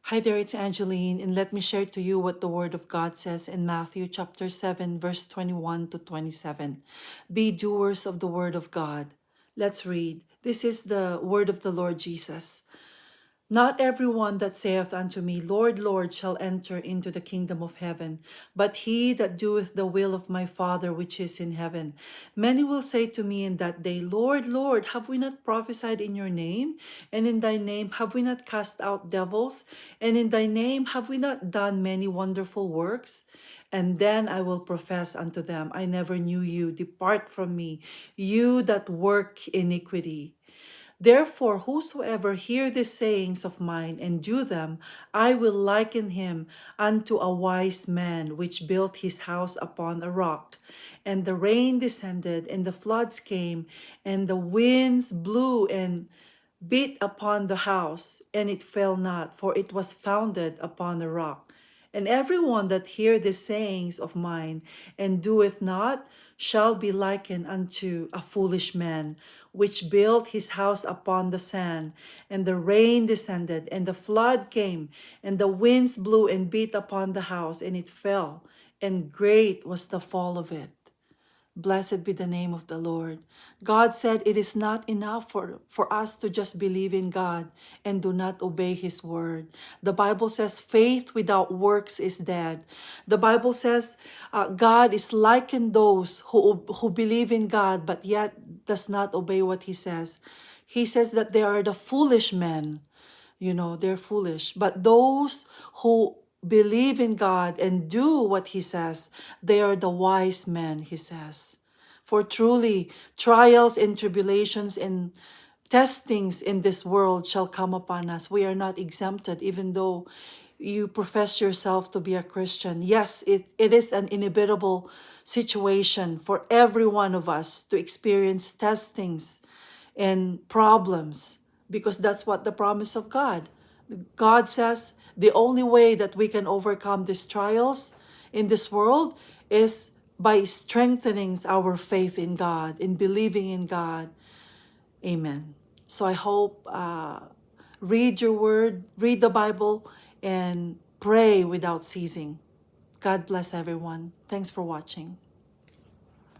Hi there, it's Angeline, and let me share to you what the Word of God says in Matthew chapter 7, verse 21 to 27. Be doers of the Word of God. Let's read. This is the Word of the Lord Jesus. Not everyone that saith unto me, Lord, Lord, shall enter into the kingdom of heaven, but he that doeth the will of my Father which is in heaven. Many will say to me in that day, Lord, Lord, have we not prophesied in your name? And in thy name have we not cast out devils? And in thy name have we not done many wonderful works? And then I will profess unto them, I never knew you. Depart from me, you that work iniquity. Therefore, whosoever hear these sayings of mine and do them, I will liken him unto a wise man which built his house upon a rock. And the rain descended, and the floods came, and the winds blew and beat upon the house, and it fell not, for it was founded upon a rock. And everyone that hear the sayings of mine and doeth not shall be likened unto a foolish man, which built his house upon the sand. And the rain descended, and the flood came, and the winds blew and beat upon the house, and it fell, and great was the fall of it. Blessed be the name of the Lord. God said it is not enough for us to just believe in God and do not obey His word. The Bible says faith without works is dead. The Bible says God is likened those who believe in God but yet does not obey what He says. He says that they are the foolish men. They're foolish. But those who believe in God and do what He says, they are the wise men, He says. For truly, trials and tribulations and testings in this world shall come upon us. We are not exempted, even though you profess yourself to be a Christian. Yes, it is an inevitable situation for every one of us to experience testings and problems, because that's what the promise of God. God says the only way that we can overcome these trials in this world is by strengthening our faith in God, in believing in God. Amen. So I hope read your word, read the Bible, and pray without ceasing. God bless everyone. Thanks for watching.